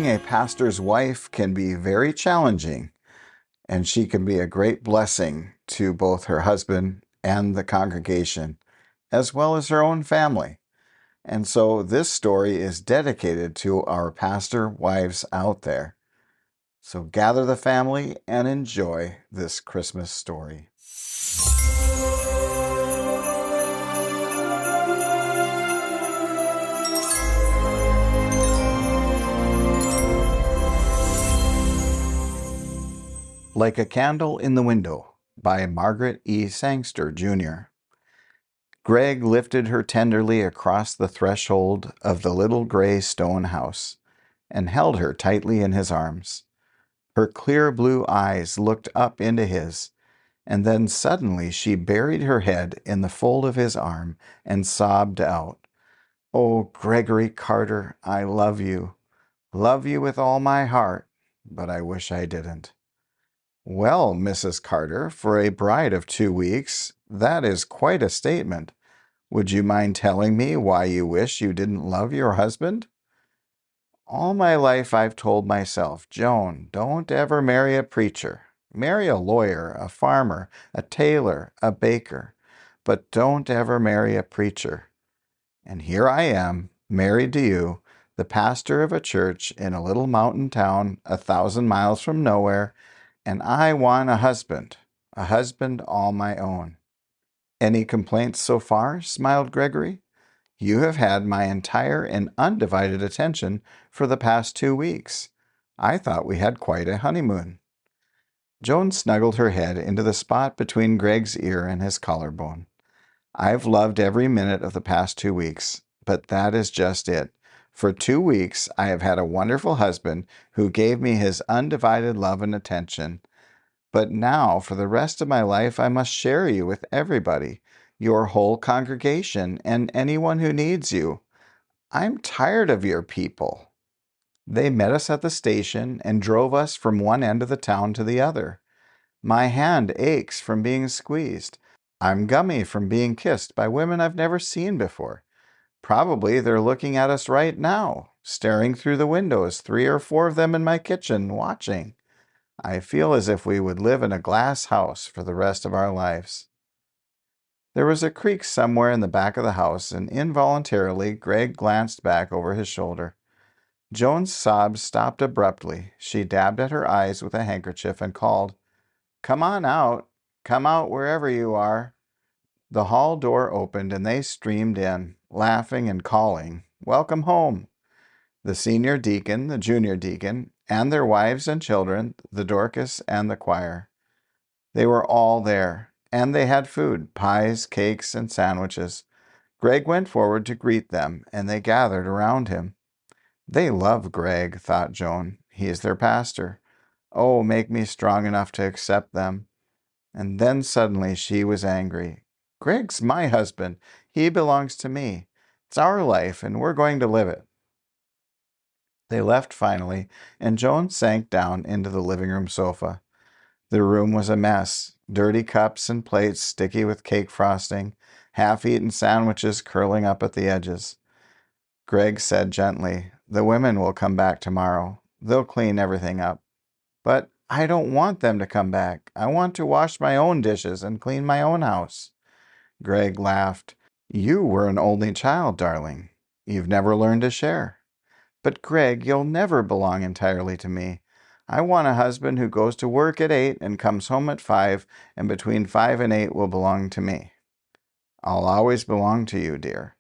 a pastor's wife can be very challenging, and she can be a great blessing to both her husband and the congregation, as well as her own family. And so this story is dedicated to our pastor wives out there. So gather the family and enjoy this Christmas story. Like a Candle in the Window by Margaret E. Sangster, Jr. Greg lifted her tenderly across the threshold of the little gray stone house and held her tightly in his arms. Her clear blue eyes looked up into his, and then suddenly she buried her head in the fold of his arm and sobbed out, "Oh, Gregory Carter, I love you with all my heart, but I wish I didn't." "Well, Mrs. Carter, for a bride of 2 weeks, that is quite a statement. Would you mind telling me why you wish you didn't love your husband?" "All my life I've told myself, Joan, don't ever marry a preacher. Marry a lawyer, a farmer, a tailor, a baker, but don't ever marry a preacher. And here I am, married to you, the pastor of a church in a little mountain town 1,000 miles from nowhere, and I want a husband all my own." "Any complaints so far?" smiled Gregory. "You have had my entire and undivided attention for the past 2 weeks. I thought we had quite a honeymoon." Joan snuggled her head into the spot between Greg's ear and his collarbone. "I've loved every minute of the past 2 weeks, but that is just it. For 2 weeks I have had a wonderful husband who gave me his undivided love and attention. But now, for the rest of my life, I must share you with everybody, your whole congregation, and anyone who needs you. I'm tired of your people. They met us at the station and drove us from one end of the town to the other. My hand aches from being squeezed. I'm gummy from being kissed by women I've never seen before. Probably they're looking at us right now, staring through the windows, 3 or 4 of them in my kitchen, watching. I feel as if we would live in a glass house for the rest of our lives." There was a creak somewhere in the back of the house, and involuntarily Greg glanced back over his shoulder. Joan's sobs stopped abruptly. She dabbed at her eyes with a handkerchief and called, "Come on out. Come out wherever you are." The hall door opened and they streamed in, laughing and calling, "Welcome home." The senior deacon, the junior deacon, and their wives and children, the Dorcas and the choir. They were all there, and they had food, pies, cakes, and sandwiches. Greg went forward to greet them, and they gathered around him. They love Greg, thought Joan. He is their pastor. Oh, make me strong enough to accept them. And then suddenly she was angry. "Greg's my husband. He belongs to me. It's our life, and we're going to live it." They left finally, and Joan sank down into the living room sofa. The room was a mess. Dirty cups and plates sticky with cake frosting, half-eaten sandwiches curling up at the edges. Greg said gently, "The women will come back tomorrow. They'll clean everything up." "But I don't want them to come back. I want to wash my own dishes and clean my own house." Greg laughed. "You were an only child, darling. You've never learned to share." "But Greg, you'll never belong entirely to me. I want a husband who goes to work at 8 and comes home at 5, and between 5 and 8 will belong to me." "I'll always belong to you, dear.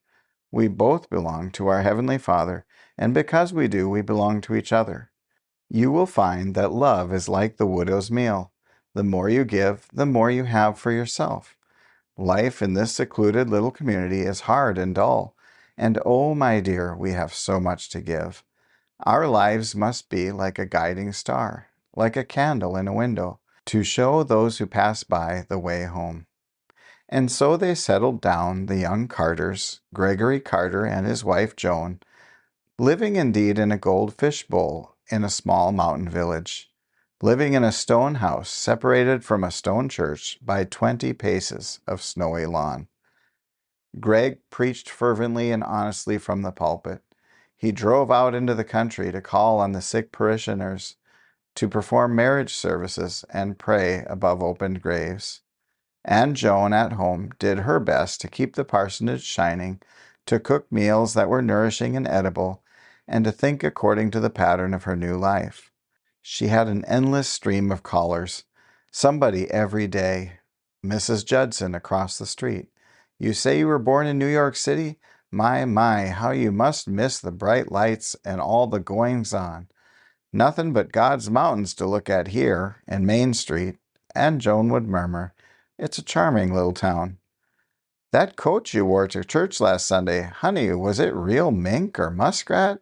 We both belong to our Heavenly Father, and because we do, we belong to each other. You will find that love is like the widow's meal. The more you give, the more you have for yourself. Life in this secluded little community is hard and dull, and oh, my dear, we have so much to give. Our lives must be like a guiding star, like a candle in a window, to show those who pass by the way home." And so they settled down, the young Carters, Gregory Carter and his wife Joan, living indeed in a goldfish bowl in a small mountain village, living in a stone house separated from a stone church by 20 paces of snowy lawn. Greg preached fervently and honestly from the pulpit. He drove out into the country to call on the sick parishioners, to perform marriage services and pray above opened graves. And Joan at home did her best to keep the parsonage shining, to cook meals that were nourishing and edible, and to think according to the pattern of her new life. She had an endless stream of callers, somebody every day. Mrs. Judson across the street. You say you were born in New York City? My, how you must miss the bright lights and all the goings-on. Nothing but God's mountains to look at here, and Main Street. And Joan would murmur, It's a charming little town. That coat you wore to church last Sunday, honey, was it real mink or muskrat?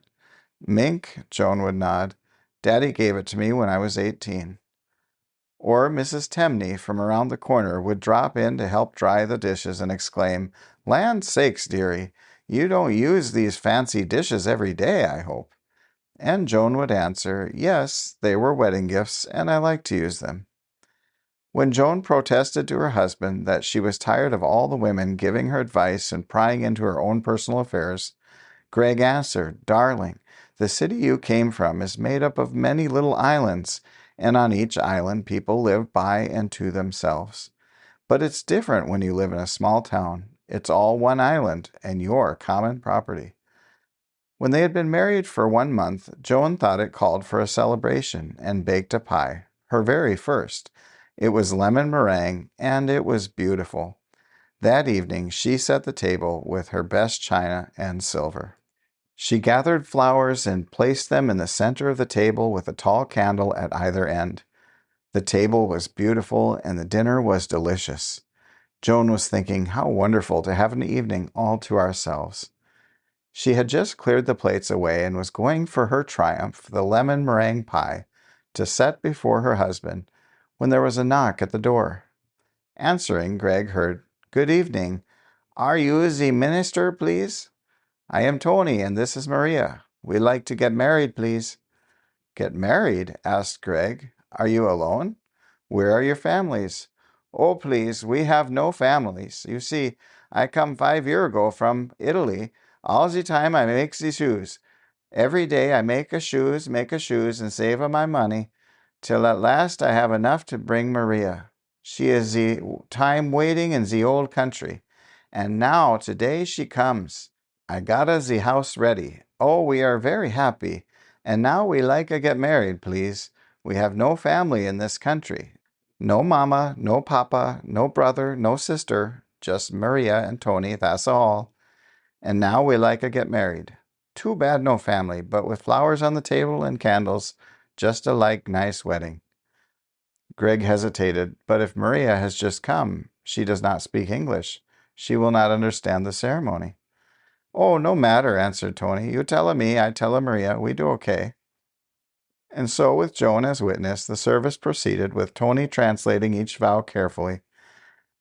Mink, Joan would nod. Daddy gave it to me when I was 18. Or Mrs. Temney from around the corner would drop in to help dry the dishes and exclaim, Land sakes, dearie, you don't use these fancy dishes every day, I hope. And Joan would answer, Yes, they were wedding gifts, and I like to use them. When Joan protested to her husband that she was tired of all the women giving her advice and prying into her own personal affairs, Greg answered, Darling, the city you came from is made up of many little islands, and on each island people live by and to themselves. But it's different when you live in a small town. It's all one island, and your common property. When they had been married for 1 month, Joan thought it called for a celebration, and baked a pie, her very first. It was lemon meringue, and it was beautiful. That evening she set the table with her best china and silver. She gathered flowers and placed them in the center of the table with a tall candle at either end. The table was beautiful, and the dinner was delicious. Joan was thinking how wonderful to have an evening all to ourselves. She had just cleared the plates away and was going for her triumph, the lemon meringue pie, to set before her husband, when there was a knock at the door. Answering, Greg heard, Good evening. Are you the minister, please? I am Tony, and this is Maria. We'd like to get married, please. Get married? Asked Greg. Are you alone? Where are your families? Oh, please, we have no families. You see, I come 5 years ago from Italy. All the time I make the shoes. Every day I make a shoes, and save a my money, till at last I have enough to bring Maria. She is the time waiting in the old country, and now today she comes. I gotta the house ready. Oh, we are very happy, and now we like to get married, please. We have no family in this country. No mama, no papa, no brother, no sister, just Maria and Tony, that's all. And now we like to get married. Too bad no family, but with flowers on the table and candles, just a like nice wedding. Greg hesitated, but if Maria has just come, she does not speak English. She will not understand the ceremony. Oh, no matter, answered Tony. You tell me, I tell Maria, we do okay. And so, with Joan as witness, the service proceeded, with Tony translating each vow carefully.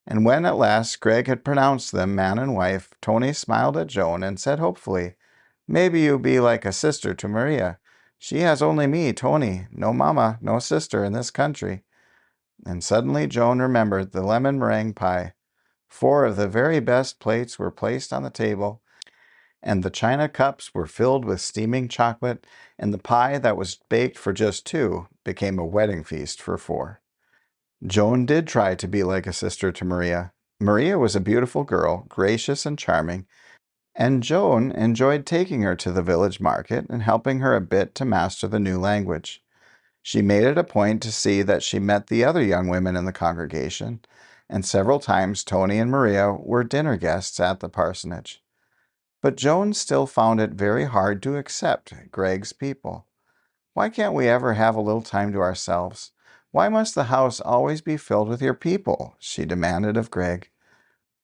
And when at last Greg had pronounced them man and wife, Tony smiled at Joan and said hopefully, Maybe you be like a sister to Maria. She has only me, Tony, no mama, no sister in this country. And suddenly Joan remembered the lemon meringue pie. 4 of the very best plates were placed on the table, and the china cups were filled with steaming chocolate, and the pie that was baked for just 2 became a wedding feast for 4. Joan did try to be like a sister to Maria. Maria was a beautiful girl, gracious and charming, and Joan enjoyed taking her to the village market and helping her a bit to master the new language. She made it a point to see that she met the other young women in the congregation, and several times Tony and Maria were dinner guests at the parsonage. But Joan still found it very hard to accept Greg's people. Why can't we ever have a little time to ourselves? Why must the house always be filled with your people? She demanded of Greg.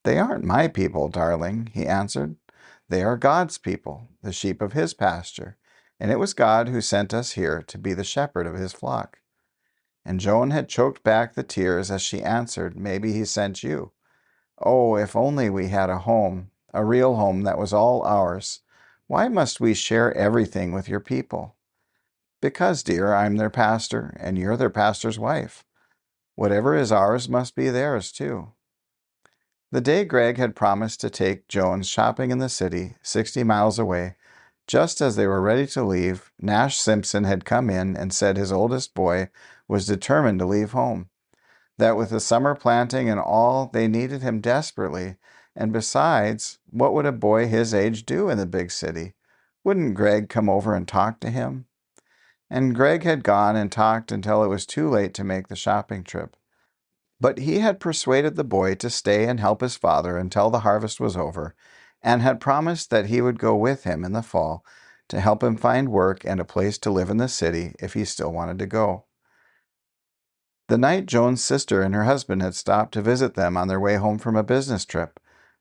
They aren't my people, darling, he answered. They are God's people, the sheep of his pasture, and it was God who sent us here to be the shepherd of his flock. And Joan had choked back the tears as she answered, Maybe he sent you. Oh, if only we had a home, a real home that was all ours. Why must we share everything with your people? Because, dear, I'm their pastor, and you're their pastor's wife. Whatever is ours must be theirs, too. The day Greg had promised to take Joan shopping in the city, 60 miles away, Just as they were ready to leave, Nash Simpson had come in and said his oldest boy was determined to leave home, that with the summer planting and all, they needed him desperately, and besides, what would a boy his age do in the big city? Wouldn't Greg come over and talk to him? And Greg had gone and talked until it was too late to make the shopping trip. But he had persuaded the boy to stay and help his father until the harvest was over, and had promised that he would go with him in the fall to help him find work and a place to live in the city if he still wanted to go. The night Joan's sister and her husband had stopped to visit them on their way home from a business trip.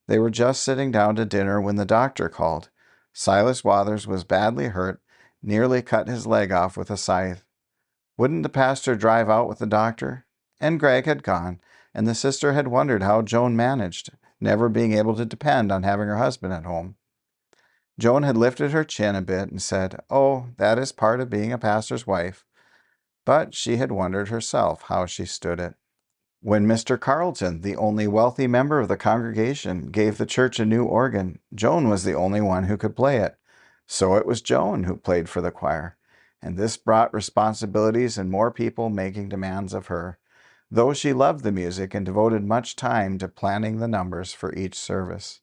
They were just sitting down to dinner when the doctor called. Silas Wathers was badly hurt, nearly cut his leg off with a scythe. Wouldn't the pastor drive out with the doctor? And Greg had gone, and the sister had wondered how Joan managed, never being able to depend on having her husband at home. Joan had lifted her chin a bit and said, "Oh, that is part of being a pastor's wife." But she had wondered herself how she stood it. When Mr. Carleton, the only wealthy member of the congregation, gave the church a new organ, Joan was the only one who could play it. So it was Joan who played for the choir, and this brought responsibilities and more people making demands of her, though she loved the music and devoted much time to planning the numbers for each service.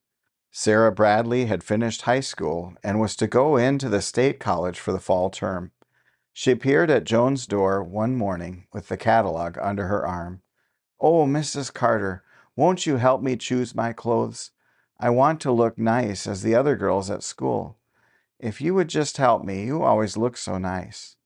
Sarah Bradley had finished high school and was to go into the state college for the fall term. She appeared at Joan's door one morning with the catalog under her arm. "Oh, Mrs. Carter, won't you help me choose my clothes? I want to look nice as the other girls at school. If you would just help me, you always look so nice."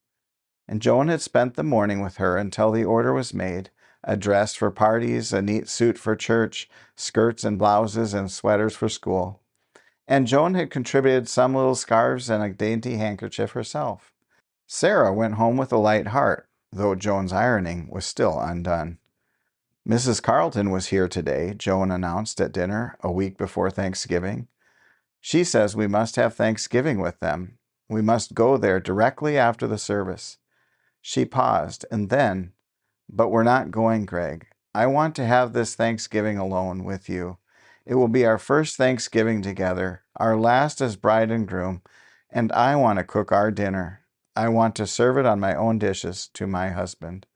And Joan had spent the morning with her until the order was made, a dress for parties, a neat suit for church, skirts and blouses and sweaters for school. And Joan had contributed some little scarves and a dainty handkerchief herself. Sarah went home with a light heart, though Joan's ironing was still undone. "Mrs. Carleton was here today," Joan announced at dinner a week before Thanksgiving. "She says we must have Thanksgiving with them. We must go there directly after the service." She paused, and then, "But we're not going, Greg. I want to have this Thanksgiving alone with you. It will be our first Thanksgiving together, our last as bride and groom, and I want to cook our dinner. I want to serve it on my own dishes to my husband."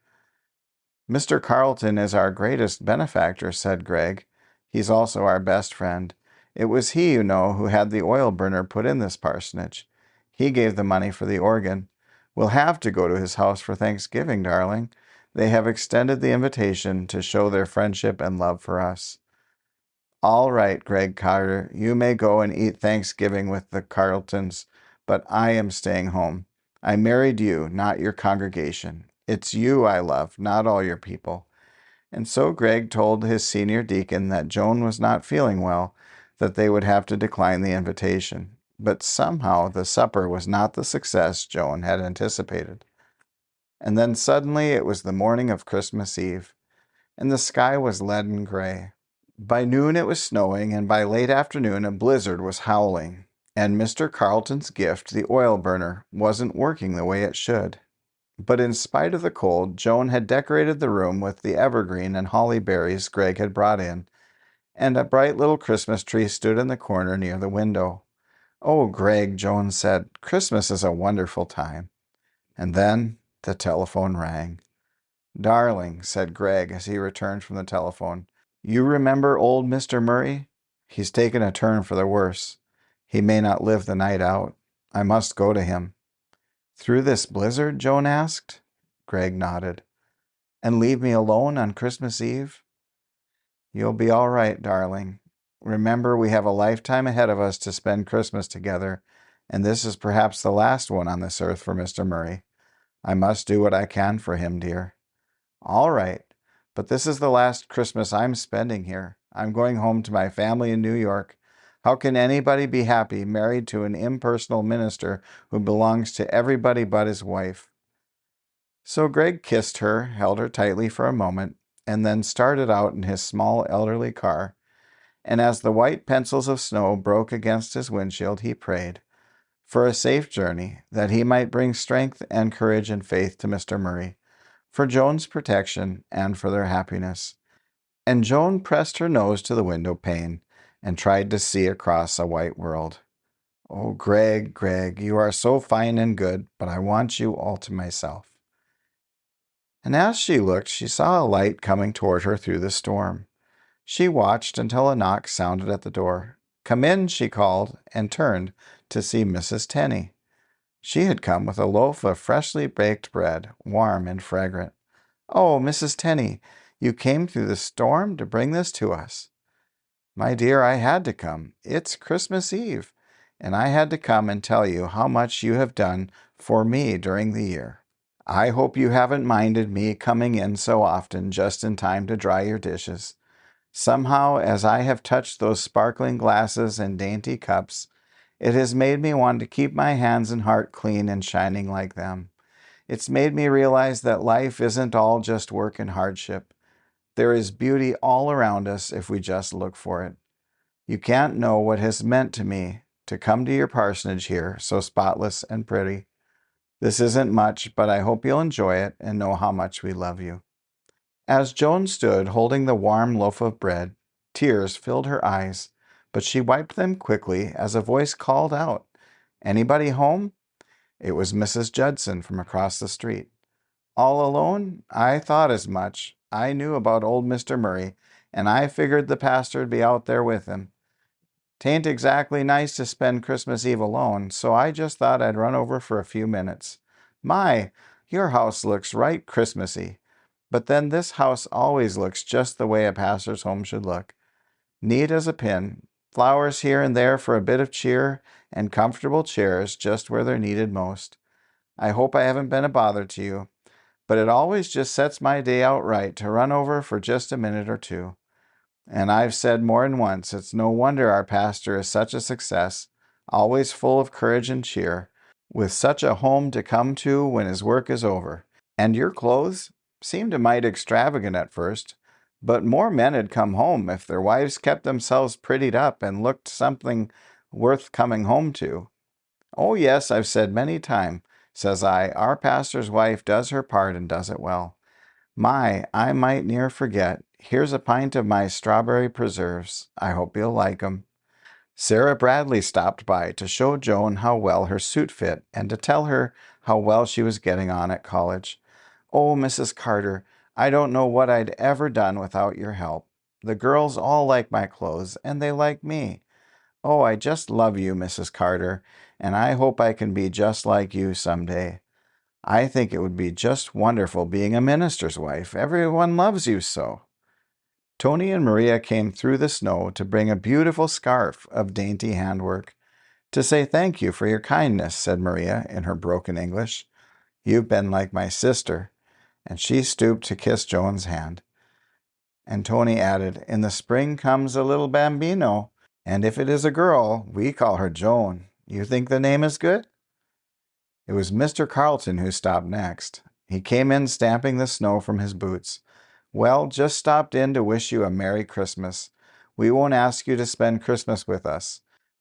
"Mr. Carleton is our greatest benefactor," said Greg. "He's also our best friend. It was he, you know, who had the oil burner put in this parsonage. He gave the money for the organ. We'll have to go to his house for Thanksgiving, darling. They have extended the invitation to show their friendship and love for us." "All right, Greg Carter, you may go and eat Thanksgiving with the Carletons, but I am staying home. I married you, not your congregation. It's you I love, not all your people." And so Greg told his senior deacon that Joan was not feeling well, that they would have to decline the invitation. But somehow the supper was not the success Joan had anticipated. And then suddenly it was the morning of Christmas Eve, and the sky was leaden gray. By noon it was snowing, and by late afternoon a blizzard was howling, and Mr. Carleton's gift, the oil burner, wasn't working the way it should. But in spite of the cold, Joan had decorated the room with the evergreen and holly berries Greg had brought in, and a bright little Christmas tree stood in the corner near the window. "Oh, Greg," Joan said, "Christmas is a wonderful time." And then the telephone rang. "Darling," said Greg as he returned from the telephone, "you remember old Mr. Murray? He's taken a turn for the worse. He may not live the night out. I must go to him." "Through this blizzard?" Joan asked. Greg nodded. "And leave me alone on Christmas Eve?" "You'll be all right, darling. Remember, we have a lifetime ahead of us to spend Christmas together, and this is perhaps the last one on this earth for Mr. Murray. I must do what I can for him, dear." "All right, but this is the last Christmas I'm spending here. I'm going home to my family in New York. How can anybody be happy married to an impersonal minister who belongs to everybody but his wife?" So Greg kissed her, held her tightly for a moment, and then started out in his small elderly car. And as the white pencils of snow broke against his windshield, he prayed for a safe journey, that he might bring strength and courage and faith to Mr. Murray, for Joan's protection and for their happiness. And Joan pressed her nose to the window pane and tried to see across a white world. Oh, Greg, Greg, you are so fine and good, but I want you all to myself. And as she looked, she saw a light coming toward her through the storm. She watched until a knock sounded at the door. Come in, she called, and turned to see Mrs. Tenney. She had come with a loaf of freshly baked bread, warm and fragrant. Oh, Mrs. Tenney, you came through the storm to bring this to us. My dear, I had to come. It's Christmas Eve, and I had to come and tell you how much you have done for me during the year. I hope you haven't minded me coming in so often just in time to dry your dishes. Somehow, as I have touched those sparkling glasses and dainty cups, it has made me want to keep my hands and heart clean and shining like them. It's made me realize that life isn't all just work and hardship. There is beauty all around us if we just look for it. You can't know what has meant to me to come to your parsonage here, so spotless and pretty. This isn't much, but I hope you'll enjoy it and know how much we love you. As Joan stood holding the warm loaf of bread, tears filled her eyes, but she wiped them quickly as a voice called out, "Anybody home?" It was Mrs. Judson from across the street. "All alone? I thought as much. I knew about old Mr. Murray, and I figured the pastor'd be out there with him. 'Tain't exactly nice to spend Christmas Eve alone, so I just thought I'd run over for a few minutes. My, your house looks right Christmassy. But then this house always looks just the way a pastor's home should look. Neat as a pin, flowers here and there for a bit of cheer, and comfortable chairs just where they're needed most. I hope I haven't been a bother to you, but it always just sets my day out right to run over for just a minute or two. And I've said more than once, it's no wonder our pastor is such a success, always full of courage and cheer, with such a home to come to when his work is over. And your clothes seemed a mite extravagant at first, but more men had come home if their wives kept themselves prettied up and looked something worth coming home to. Oh, yes, I've said many times, says I, our pastor's wife does her part and does it well. My, I might near forget. Here's a pint of my strawberry preserves. I hope you'll like 'em. Sarah Bradley stopped by to show Joan how well her suit fit and to tell her how well she was getting on at college. Oh, Mrs. Carter, I don't know what I'd ever done without your help. The girls all like my clothes, and they like me. Oh, I just love you, Mrs. Carter, and I hope I can be just like you someday. I think it would be just wonderful being a minister's wife. Everyone loves you so. Tony and Maria came through the snow to bring a beautiful scarf of dainty handwork. To say thank you for your kindness, said Maria in her broken English. You've been like my sister. And she stooped to kiss Joan's hand. And Tony added, in the spring comes a little bambino, and if it is a girl, we call her Joan. You think the name is good? It was Mr. Carlton who stopped next. He came in stamping the snow from his boots. Well, just stopped in to wish you a Merry Christmas. We won't ask you to spend Christmas with us.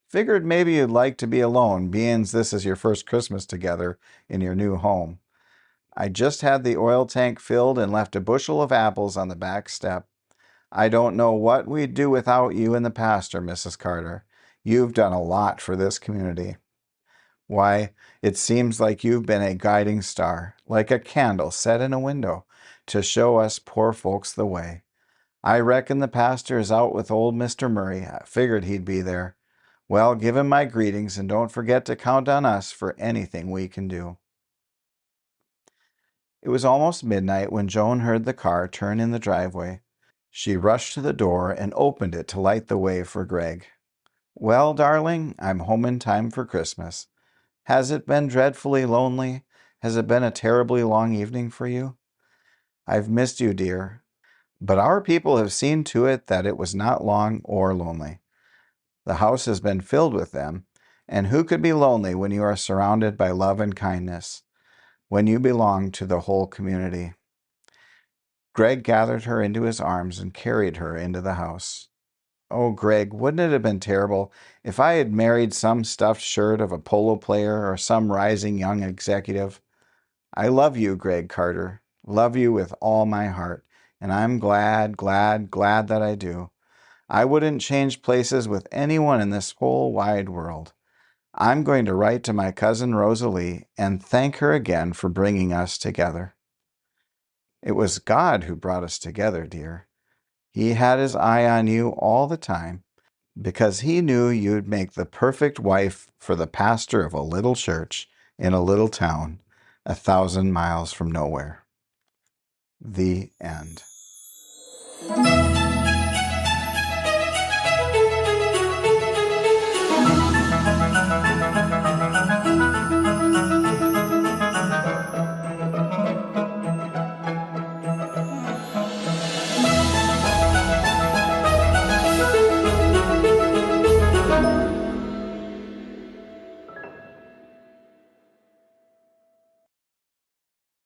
Figured maybe you'd like to be alone, being's this is your first Christmas together in your new home. I just had the oil tank filled and left a bushel of apples on the back step. I don't know what we'd do without you and the pastor, Mrs. Carter. You've done a lot for this community. Why, it seems like you've been a guiding star, like a candle set in a window, to show us poor folks the way. I reckon the pastor is out with old Mr. Murray. I figured he'd be there. Well, give him my greetings, and don't forget to count on us for anything we can do. It was almost midnight when Joan heard the car turn in the driveway. She rushed to the door and opened it to light the way for Greg. Well, darling, I'm home in time for Christmas. Has it been dreadfully lonely? Has it been a terribly long evening for you? I've missed you, dear. But our people have seen to it that it was not long or lonely. The house has been filled with them, and who could be lonely when you are surrounded by love and kindness, when you belong to the whole community? Greg gathered her into his arms and carried her into the house. Oh, Greg, wouldn't it have been terrible if I had married some stuffed shirt of a polo player or some rising young executive? I love you, Greg Carter. Love you with all my heart, and I'm glad, glad, glad that I do. I wouldn't change places with anyone in this whole wide world. I'm going to write to my cousin Rosalie and thank her again for bringing us together. It was God who brought us together, dear. He had his eye on you all the time because he knew you'd make the perfect wife for the pastor of a little church in a little town 1,000 miles from nowhere. The end.